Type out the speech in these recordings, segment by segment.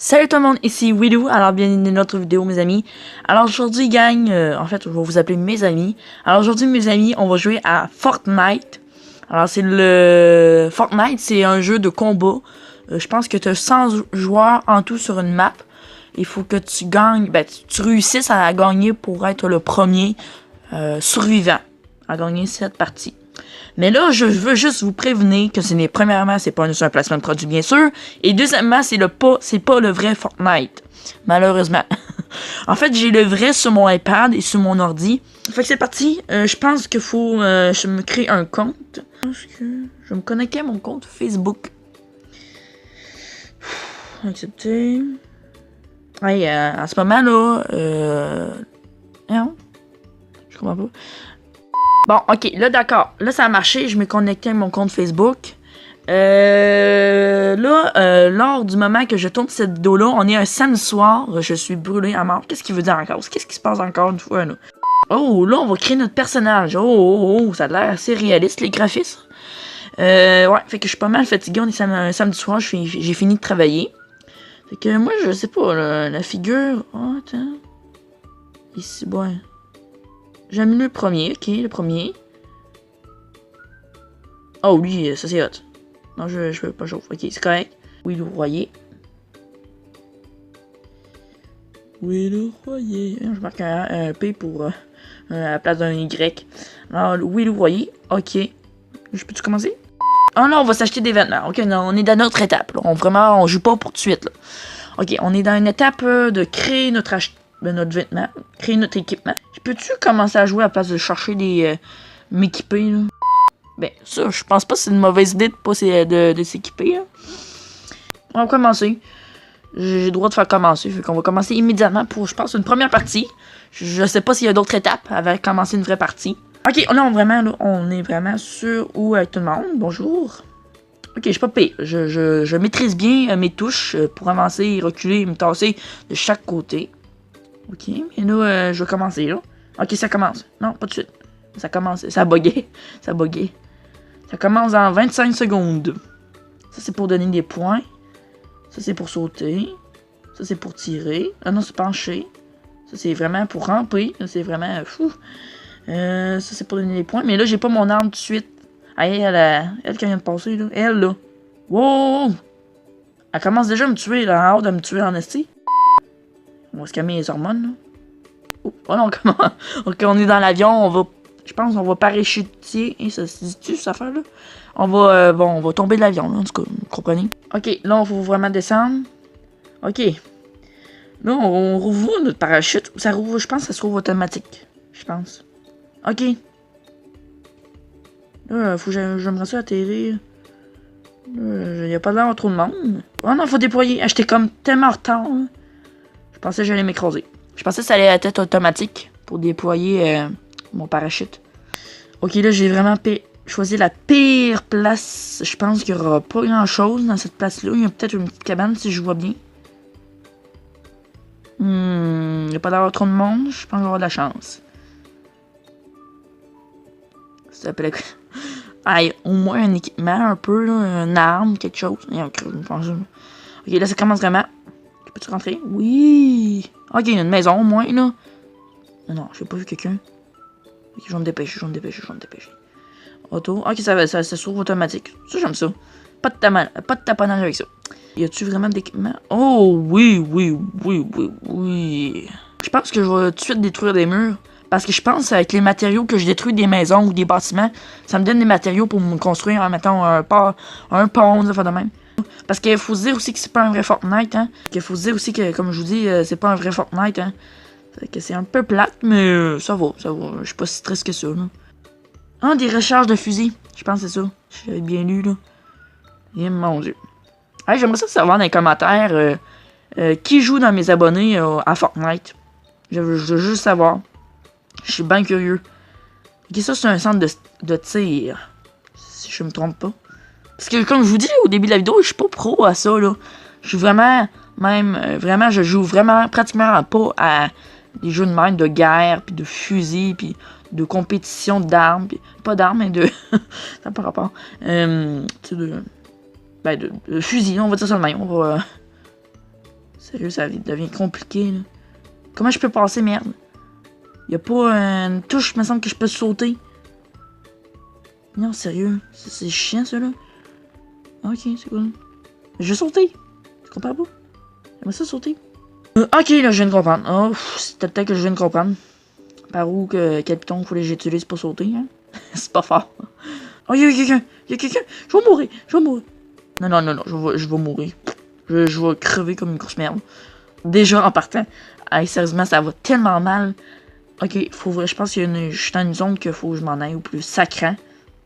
Salut tout le monde, ici Willou, alors bienvenue dans notre vidéo mes amis. Alors aujourd'hui gang, en fait je vais vous appeler mes amis. Alors aujourd'hui mes amis, on va jouer à Fortnite. Alors Fortnite c'est un jeu de combat. Je pense que tu as 100 joueurs en tout sur une map. Il faut que tu gagnes, tu réussisses à gagner pour être le premier survivant à gagner cette partie. Mais là, je veux juste vous prévenir que premièrement, c'est pas un placement de produit, bien sûr. Et deuxièmement, c'est pas le vrai Fortnite. Malheureusement. En fait, j'ai le vrai sur mon iPad et sur mon ordi. Fait que c'est parti. Je pense qu'il faut je me crée un compte. Parce que je vais me connecter à mon compte Facebook. Accepter. Hey, en ce moment là, non, je comprends pas. Bon, ok, là d'accord. Là, ça a marché. Je me connecté à mon compte Facebook. Lors du moment que je tourne cette vidéo-là, on est un samedi soir. Je suis brûlé à mort. Qu'est-ce qu'il veut dire encore? Qu'est-ce qui se passe encore une fois, là? Oh, là, on va créer notre personnage. Oh, ça a l'air assez réaliste, les graphismes. Ouais, fait que je suis pas mal fatigué. On est un samedi soir. J'ai fini de travailler. Fait que moi, je sais pas, la figure... Oh, attends. Ici, bon... J'aime le premier, ok, le premier. Oh, lui, ça c'est hot. Non, je veux pas chauffer, ok, c'est correct. Willou Royer. Willou Royer. Je marque un P pour à la place d'un Y. Alors, Willou Royer, ok. Je peux-tu commencer? Oh non, on va s'acheter des vêtements. Ok, non, on est dans notre étape. Là. On joue pas pour tout de suite. Là. Ok, on est dans une étape de créer notre vêtement, créer notre équipement. Peux-tu commencer à jouer à place de chercher des m'équiper là? Ben ça, je pense pas que c'est une mauvaise idée de s'équiper. On va commencer. J'ai le droit de faire commencer. Fait qu'on va commencer immédiatement pour, je pense, une première partie. Je sais pas s'il y a d'autres étapes avant de commencer une vraie partie. Ok, là on est vraiment sur où avec tout le monde. Bonjour. Ok, je suis pas pire. Je maîtrise bien mes touches pour avancer, reculer, me tasser de chaque côté. Ok, mais là, je vais commencer, là. Ok, ça commence. Non, pas de suite. Ça commence. Ça a bugué. Ça a bugué. Ça commence en 25 secondes. Ça, c'est pour donner des points. Ça, c'est pour sauter. Ça, c'est pour tirer. Ah non, c'est pencher. Ça, c'est vraiment pour ramper. Ça, c'est vraiment fou. Ça, c'est pour donner des points. Mais là, j'ai pas mon arme tout de suite. Ah, elle qui vient de passer, là. Elle, là. Wow! Elle commence déjà à me tuer, là. En hâte de me tuer en esti. On va se calmer les hormones, là. Oh non, comment? Ok, on est dans l'avion, je pense qu'on va parachuter. Et ça se dit-tu, cette affaire-là? On va tomber de l'avion, en tout cas, vous comprenez? Ok, là, on va vraiment descendre. Ok. Là, on rouvre notre parachute. Ça rouvre, je pense que ça se rouvre automatique. Je pense. Ok. Là, faut que j'aimerais ça atterrir. Il n'y a pas l'air trop de monde. Oh non, faut déployer. J'étais comme tellement en retard, là. Je pensais que j'allais m'écraser. Je pensais que ça allait être automatique pour déployer mon parachute. Ok, là, j'ai vraiment choisi la pire place. Je pense qu'il n'y aura pas grand-chose dans cette place-là. Il y a peut-être une petite cabane, si je vois bien. Il n'y a pas d'avoir trop de monde. Je pense avoir de la chance. Ça s'appelle... Aïe, au moins un équipement, un peu, là, une arme, quelque chose. Ok, là, ça commence vraiment. Peux-tu rentrer? Oui! Ok, il y a une maison au moins, là. Non, j'ai pas vu quelqu'un. Ok, je vais me dépêcher. Auto. Ok, ça s'ouvre automatique. Ça, j'aime ça. Pas de taponnage avec ça. Y a-tu vraiment d'équipement? Oh, oui. Je pense que je vais tout de suite détruire des murs. Parce que je pense avec les matériaux que je détruis des maisons ou des bâtiments, ça me donne des matériaux pour me construire, mettons, un pont, ça fait de même. Parce qu'il faut se dire aussi que c'est pas un vrai Fortnite, hein. Qu'il faut se dire aussi que, comme je vous dis, c'est pas un vrai Fortnite, hein. Fait que c'est un peu plate, mais ça va. Je suis pas si triste que ça, là. Ah, des recharges de fusil. Je pense que c'est ça. J'avais bien lu, là. Et mon dieu. Hey, j'aimerais ça savoir dans les commentaires qui joue dans mes abonnés à Fortnite. Je veux juste savoir. Je suis bien curieux. Ok, ça, c'est un centre de tir. Si je me trompe pas. Parce que, comme je vous dis au début de la vidéo, je suis pas pro à ça, là. Je suis vraiment, je joue vraiment pratiquement pas à des jeux de même de guerre, puis de fusil, puis de compétition d'armes, puis pas d'armes, mais de... ça n'a pas rapport. Tu sais, de fusil, on va dire ça de même. Sérieux, ça devient compliqué, là. Comment je peux passer, merde? Y'a pas une touche, me semble que je peux sauter. Non, sérieux. C'est chiant, ça, là. Ok, c'est cool. Je vais sauter. Tu comprends pas? J'aimerais ça sauter. Ok, là, je viens de comprendre. Oh, c'était peut-être que je viens de comprendre. Par où que quel piton faut que j'utilise pour sauter, hein? C'est pas fort. Oh, y'a quelqu'un! Y'a quelqu'un! Je vais mourir! Je vais mourir! Non, je vais mourir. Je vais crever comme une grosse merde. Déjà, en partant. Hey, sérieusement, ça va tellement mal. Ok, je pense qu'il y a je suis dans une zone qu'il faut que je m'en aille au plus sacrant.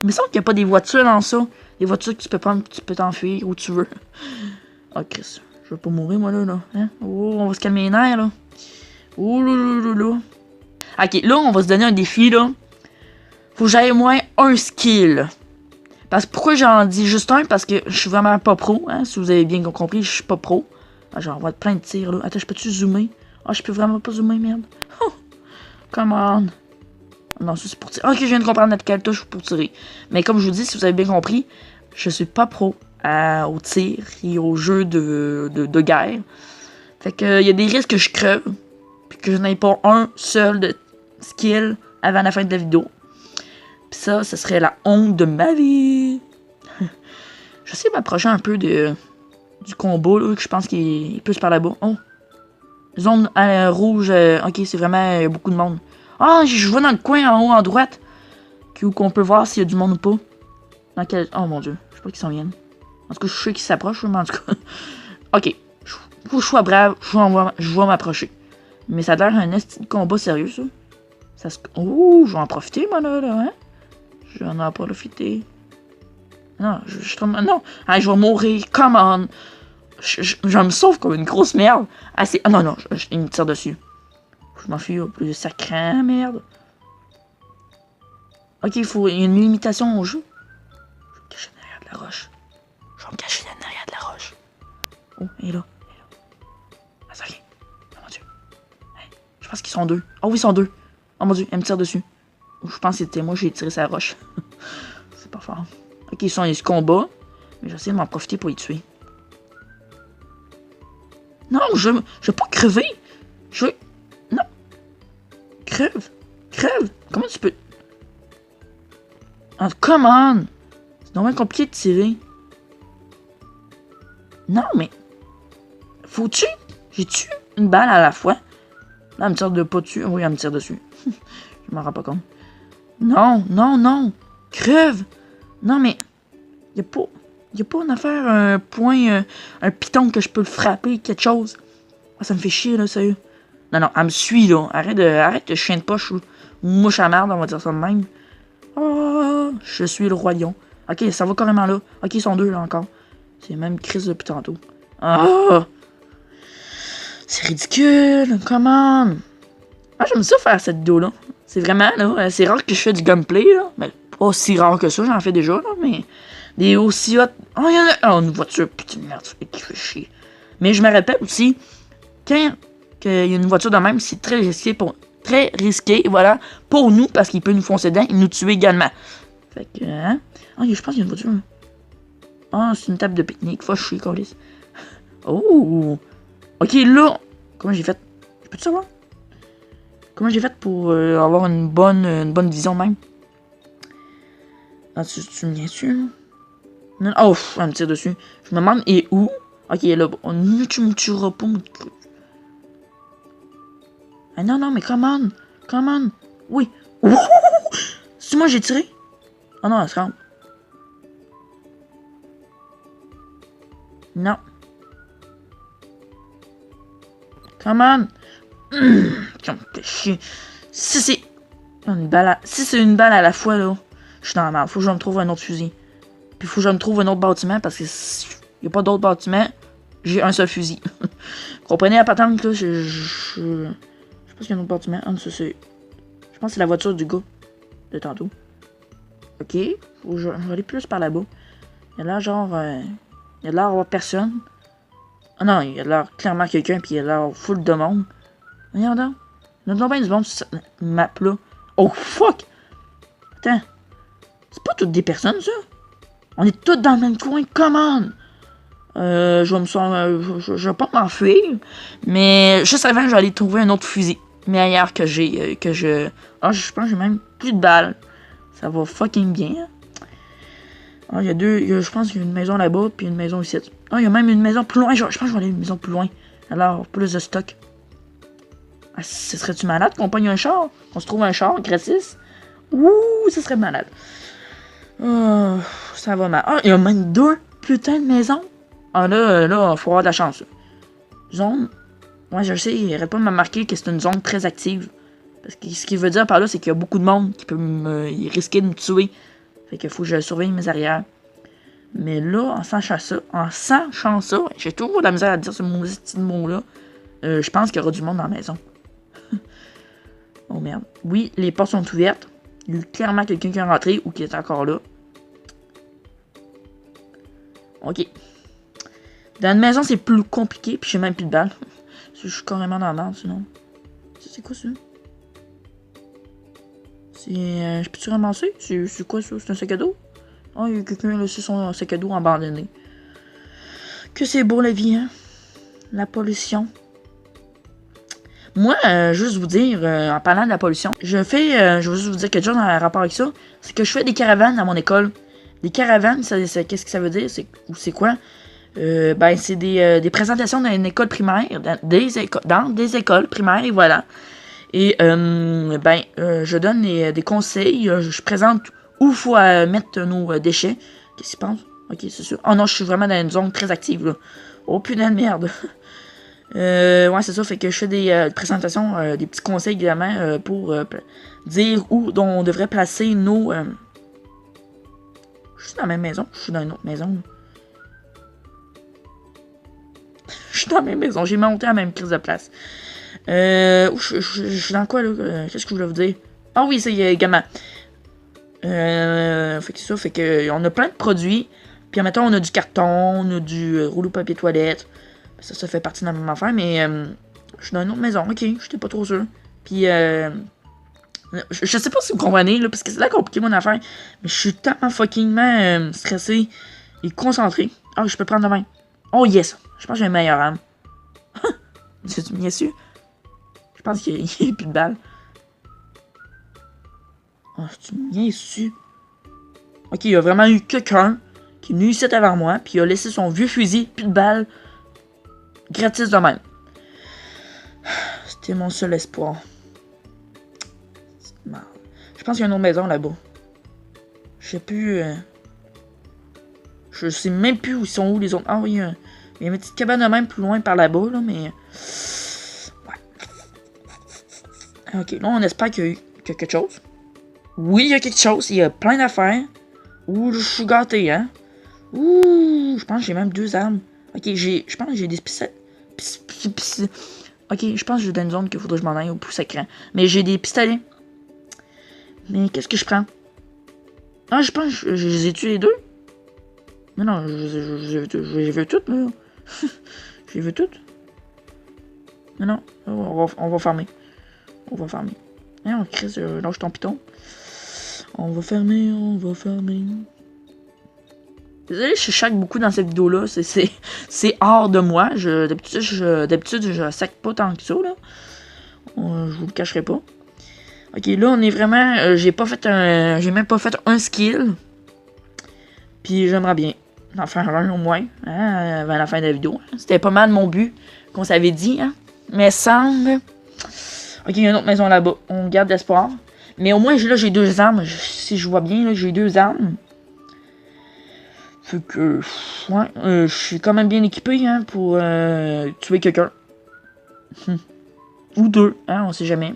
Il me semble qu'il n'y a pas des voitures dans ça. Des voitures que tu peux prendre, tu peux t'enfuir où tu veux. Oh, Chris. Je veux pas mourir, moi, là. Hein? Oh, on va se calmer les nerfs, là. Oh, là. Ok, là, on va se donner un défi, là. Faut que j'aille au moins un skill. Parce que pourquoi j'en dis juste un? Parce que je suis vraiment pas pro, hein. Si vous avez bien compris, je suis pas pro. Ah, j'envoie plein de tirs, là. Attends, je peux-tu zoomer? Ah, je peux vraiment pas zoomer, merde. Oh, come on. Non, ça c'est pour tirer. Ok, je viens de comprendre quelle touche pour tirer. Mais comme je vous dis, si vous avez bien compris, je suis pas pro au tir et au jeu de guerre. Fait que y a des risques que je creve. Puis que je n'ai pas un seul de skill avant la fin de la vidéo. Puis ça, ce serait la honte de ma vie. J'essaie de m'approcher un peu du combo, là, que je pense qu'il est plus par là-bas. Oh! Zone rouge. Ok, c'est vraiment beaucoup de monde. Ah, je vois dans le coin en haut, en droite. Où qu'on peut voir s'il y a du monde ou pas. Dans quel... Oh mon dieu, je sais pas qu'ils s'en viennent. En tout cas, je sais qu'ils s'approchent, mais en tout cas. Ok, faut que je sois brave, je vais m'approcher. Mais ça a l'air un combat sérieux, ça. Ouh, je vais en profiter, moi, là, hein. Je vais en profiter. Non, non, ah, je vais mourir, come on. Je me sauve comme une grosse merde. Ah, ah non, il me tire dessus. Je m'enfuis au plus sacré, merde. Ok, il y a une limitation au jeu. Je vais me cacher derrière de la roche. Oh, il est là. Ah, ça vient. Oh mon dieu. Hey, je pense qu'ils sont deux. Oh oui, ils sont deux. Oh mon dieu, elle me tire dessus. Je pense que c'était moi, j'ai tiré sa roche. C'est pas fort. Ok, ils se combat. Mais j'essaie de m'en profiter pour les tuer. Non, je veux pas crever. Je veux... Non. Crève. Comment tu peux... Oh, come on. C'est vraiment compliqué de tirer. Non, mais... Faut-tu? J'ai-tu une balle à la fois? Là, elle me tire de pas dessus. Oui, elle me tire dessus. Je m'en rends pas compte. Non. Crève. Non, mais... Y'a pas une affaire, un point, un piton que je peux le frapper, quelque chose. Ah, ça me fait chier, là, sérieux. Non, elle me suit, là. Arrête de chien de poche ou mouche à merde, on va dire ça de même. Oh, je suis le roi lion. Ok, ça va carrément là. Ok, ils sont deux, là, encore. C'est même crise depuis tantôt. Ah! C'est ridicule, comment? Ah, j'aime ça faire cette vidéo-là. C'est vraiment, là, c'est rare que je fais du gameplay, là. Mais pas si rare que ça, j'en fais déjà, là, mais... Des aussi hot. Oh, il y en a... Oh, une voiture, putain de merde, qui fait chier. Mais je me rappelle aussi, quand il y a une voiture de même, c'est très risqué, voilà, pour nous, parce qu'il peut nous foncer dedans et nous tuer également. Fait que, hein? Oh, je pense qu'il y a une voiture. Ah, c'est une table de pique-nique, faut chier, câlisse. Oh! Ok, là, comment j'ai fait? Je peux-tu savoir? Comment j'ai fait pour avoir une bonne vision même? Ah, tu me viens dessus, là? Non, oh, elle me tire dessus. Je me demande, et où? Ok, là, tu me tueras pas, mon truc. Ah non, mais come on. Oui. C'est moi j'ai tiré? Oh non, elle se rend. Non. Come on. Si c'est une balle à la fois, là, je suis dans la merde. Faut que je me trouve un autre fusil. Puis faut que je me trouve un autre bâtiment parce que y a pas d'autre bâtiment. J'ai un seul fusil. Vous comprenez la patente, là? Je pense qu'il y a un autre bâtiment. Ah, ça, c'est... Je pense que c'est la voiture du gars de tantôt. Ok. Faut que je vais aller plus par là-bas. Il y a l'air genre... il y a l'air d'avoir personne. Ah non, il y a l'air clairement quelqu'un, puis il y a l'air full de monde. Regardez. Il y a bien du monde sur cette map-là. Oh, fuck! Attends. C'est pas toutes des personnes, ça? On est tous dans le même coin, come on! Je vais me je vais pas m'enfuir, mais juste avant, je vais aller trouver un autre fusil meilleur que j'ai, Ah, je pense que j'ai même plus de balles. Ça va fucking bien. Ah, il y a deux, je pense qu'il y a une maison là-bas, puis une maison ici. Ah, il y a même une maison plus loin, je pense que je vais aller à une maison plus loin. Alors, plus de stock. Ah, ce serait-tu malade qu'on pogne un char? Qu'on se trouve un char gratis? Ouh, ce serait malade. Oh, ça va mal. Ah, il y a même deux putains de maisons. Ah là, faut avoir de la chance. Zone. Ouais, je sais, il arrête pas de me marquer que c'est une zone très active. Parce que ce qu'il veut dire par là, c'est qu'il y a beaucoup de monde qui peut risquer de me tuer. Fait qu'il faut que je surveille mes arrières. Mais là, en sachant ça, j'ai toujours de la misère à dire ce petit mot-là. Je pense qu'il y aura du monde dans la maison. Oh merde. Oui, les portes sont ouvertes. Il y a eu clairement quelqu'un qui est rentré ou qui est encore là. Ok. Dans une maison, c'est plus compliqué, puis j'ai même plus de balles. Je suis carrément dans la merde, sinon. C'est quoi ça? Je peux-tu ramasser? C'est quoi ça? C'est un sac à dos? Oh, il y a quelqu'un qui a laissé son sac à dos abandonné. Que c'est beau la vie, hein? La pollution. Moi, juste vous dire, en parlant de la pollution, je veux juste vous dire quelque chose en rapport avec ça. C'est que je fais des caravanes à mon école. Des caravanes, qu'est-ce que ça veut dire? C'est quoi? Ben, c'est des présentations dans une école primaire, dans des écoles primaires, et voilà. Et, je donne des conseils, je présente où il faut mettre nos déchets. Qu'est-ce qu'il pense? Ok, c'est sûr. Oh non, je suis vraiment dans une zone très active, là. Oh putain de merde. Ouais, c'est ça, fait que je fais des présentations, des petits conseils également pour dire où on devrait placer nos... Je suis dans la même maison, je suis dans une autre maison. Je suis dans la même maison, j'ai monté à la même crise de place. Je suis dans quoi, là? Qu'est-ce que je voulais vous dire? Ah oui, c'est également. Fait que c'est ça, fait que on a plein de produits. Puis, admettons, on a du carton, on a du rouleau papier toilette. Ça fait partie de la même affaire, mais je suis dans une autre maison. Ok, j'étais pas trop sûr. Puis, je sais pas si vous comprenez, là, parce que c'est là compliqué mon affaire. Mais je suis tellement fuckingment stressé et concentré. Ah, je peux prendre demain. Oh yes! Je pense que j'ai un meilleur arme. C'est bien sûr. Je pense qu'il n'y a plus de balles. Oh, c'est bien su. Ok, il y a vraiment eu quelqu'un qui est venu ici avant moi, puis il a laissé son vieux fusil, plus de balles, gratis de même. C'était mon seul espoir. Je pense qu'il y a une autre maison là-bas. Je sais plus. Je sais même plus où sont les autres. Ah oui, il y a une petite cabane de même plus loin par là-bas, là, mais. Ouais. Ok, là, on espère qu'il y a quelque chose. Oui, il y a quelque chose. Il y a plein d'affaires. Ouh, je suis gâté, hein. Ouh, je pense que j'ai même 2 armes. Ok, je pense que j'ai des pistolets. Ok, je pense que j'ai dans une zone qu'il faudrait que je m'en aille au plus sacré. Mais j'ai des pistolets. Mais qu'est-ce que je prends? Ah, je pense que je les ai tués les deux. Mais non, je les veux toutes, là. Je les veux toutes. Mais non, on va farmer. On va farmer. Hein, on crée, lâche ton piton. On va fermer. Désolé, je chaque beaucoup dans cette vidéo-là. C'est hors de moi. D'habitude, je sac pas tant que ça, là. Je vous le cacherai pas. Ok, là, on est vraiment... j'ai même pas fait un skill. Puis j'aimerais bien en faire un au moins, hein, avant la fin de la vidéo. C'était pas mal mon but, qu'on s'avait dit, hein. Mais semble... Ok, il y a une autre maison là-bas. On garde l'espoir. Mais au moins, là, j'ai 2 armes. Si je vois bien, là, j'ai 2 armes. Fait que... Ouais, je suis quand même bien équipé, hein, pour tuer quelqu'un. Ou 2, hein, on sait jamais.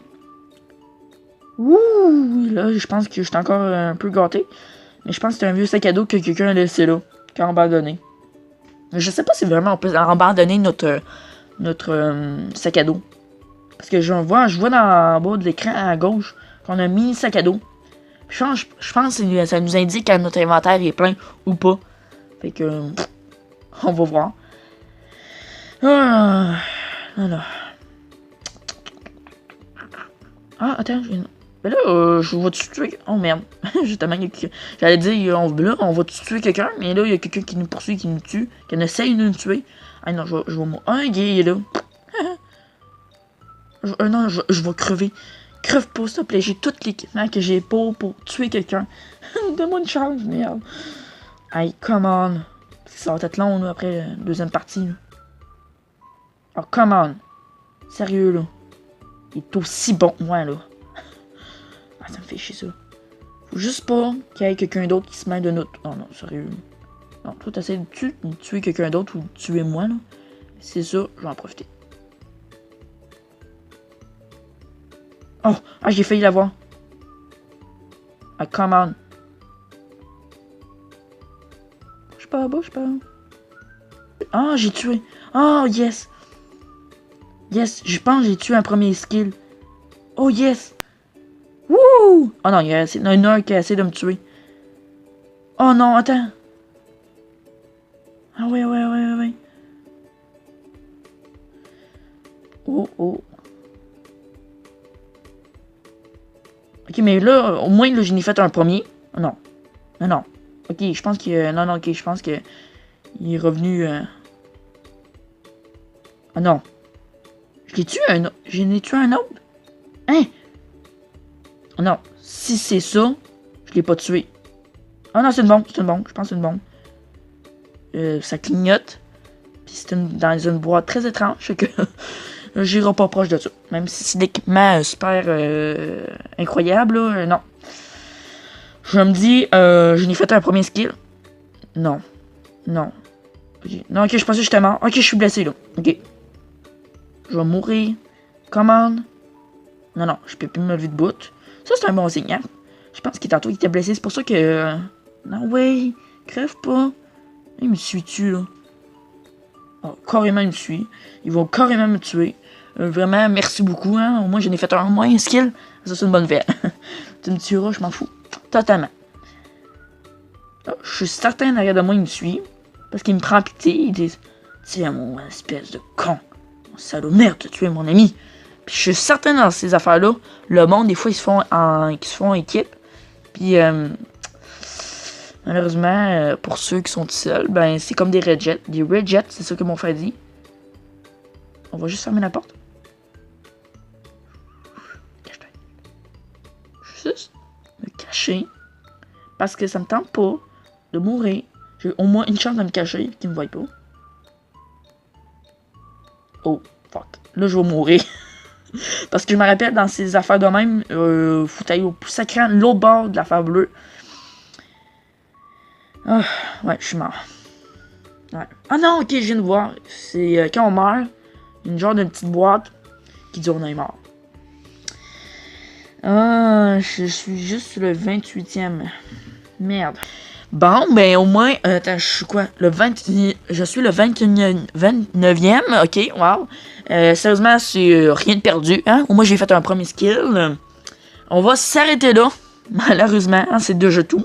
Ouh, là, je pense que je suis encore un peu gâté. Mais je pense que c'est un vieux sac à dos que quelqu'un a laissé là, qui a abandonné. Je sais pas si vraiment on peut abandonner notre sac à dos. Parce que je vois dans le bas de l'écran à gauche qu'on a un mini sac à dos. Je pense que ça nous indique que notre inventaire est plein ou pas. Fait que... on va voir. Ah, attends, Ben là, je vais-tu tuer... Oh merde. Justement, j'allais dire, on va-tu tuer quelqu'un? Mais là, il y a quelqu'un qui nous poursuit, qui nous tue, qui essaye de nous tuer. Ah non, je vais mourir. Un gay, il est là. Non, je vais crever. Creve pas, s'il te plaît. J'ai tout l'équipement que j'ai pour tuer quelqu'un. Donne-moi une chance, merde. Hey, come on. Ça va être long, là, après la deuxième partie, là. Oh, come on. Sérieux, là. Il est aussi bon que moi, là. Ah, ça me fait chier, ça. Faut juste pas qu'il y ait quelqu'un d'autre qui se mêle de notre... Oh non, sérieux. Non, toi, t'essaies de tuer quelqu'un d'autre ou de tuer moi, là. C'est ça, je vais en profiter. Oh! Ah, j'ai failli l'avoir. Ah, come on. Bouge pas. Ah, j'ai tué. Oh, yes. Yes, je pense que j'ai tué un premier skill. Oh, yes. Wouh! Oh non, il y en a un qui a essayé de me tuer. Oh non, attends. Ah ouais. Oh. Ok, mais là, au moins, là, je n'ai fait un premier. Oh, non. Non. Ok, je pense que... Non, ok, je pense que... Il est revenu... Ah non. Je n'ai tué un autre? Hein? Oh non. Si c'est ça, je l'ai pas tué. Ah non, c'est une bombe. Je pense que c'est une bombe. Ça clignote. Puis c'est dans une boîte très étrange. Que j'irai pas proche de ça. Même si c'est l'équipement super incroyable, là, non. Je me dis, je n'ai fait un premier skill. Non. Okay. Non, ok, je pensais que j'étais mort. Ok, je suis blessé, là. Ok. Je vais mourir. Comment? Non, je peux plus me lever de bout. Ça, c'est un bon signe, hein? Je pense qu'il tantôt il était blessé. C'est pour ça que... Non, ouais. Crève pas. Il me suit-tu, là? Oh, carrément, il me suit. Ils vont carrément me tuer. Vraiment, merci beaucoup, hein? Au moins, j'en ai fait un skill. Ça, c'est une bonne nouvelle. Tu me tueras, je m'en fous. Totalement. Oh, je suis certain derrière de moi, il me suit. Parce qu'il me prend pitié. Il dit... Tiens, mon espèce de con. Mon salaud de merde, tu as tué mon ami. Puis je suis certain dans ces affaires-là, le monde, des fois, ils se font en équipe. Puis, malheureusement, pour ceux qui sont tout seuls, ben, c'est comme des rejets. Des rejets, c'est ça que mon frère dit. On va juste fermer la porte. Cache-toi. Juste me cacher. Parce que ça me tente pas de mourir. J'ai au moins une chance de me cacher, qu'ils me voient pas. Oh, fuck. Là, je vais mourir. Parce que je me rappelle, dans ces affaires de même, faut aller au plus sacré, l'autre bord de l'affaire bleue. Ah, ouais, je suis mort. Ouais. Ah non, ok, je viens de voir. C'est quand on meurt, une genre de petite boîte qui dit on est mort. Ah, je suis juste sur le 28e. Merde. Bon, ben au moins, attends, je suis quoi? Je suis le 29e, ok, wow. Sérieusement, c'est rien de perdu, hein? Au moins, j'ai fait un premier skill. On va s'arrêter là, malheureusement, hein, c'est déjà tout.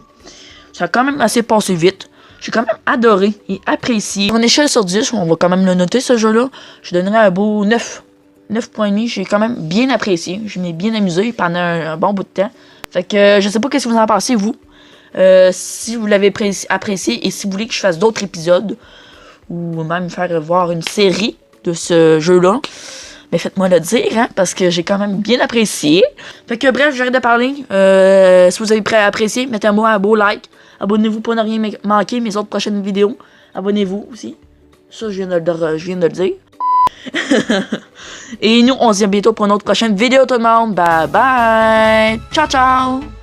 Ça a quand même assez passé vite. J'ai quand même adoré et apprécié. En échelle sur 10, on va quand même le noter, ce jeu-là. Je donnerais un beau 9. 9.5, j'ai quand même bien apprécié. Je m'ai bien amusé pendant un bon bout de temps. Fait que je sais pas qu'est-ce que vous en pensez, vous. Si vous l'avez apprécié et si vous voulez que je fasse d'autres épisodes ou même faire voir une série de ce jeu-là, mais faites-moi le dire, hein, parce que j'ai quand même bien apprécié. Fait que bref, j'arrête de parler. Si vous avez apprécié, mettez-moi un beau like. Abonnez-vous pour ne rien manquer mes autres prochaines vidéos. Abonnez-vous aussi. Ça, je viens de le dire. Et nous, on se dit à bientôt pour une autre prochaine vidéo, tout le monde. Bye bye. Ciao, ciao.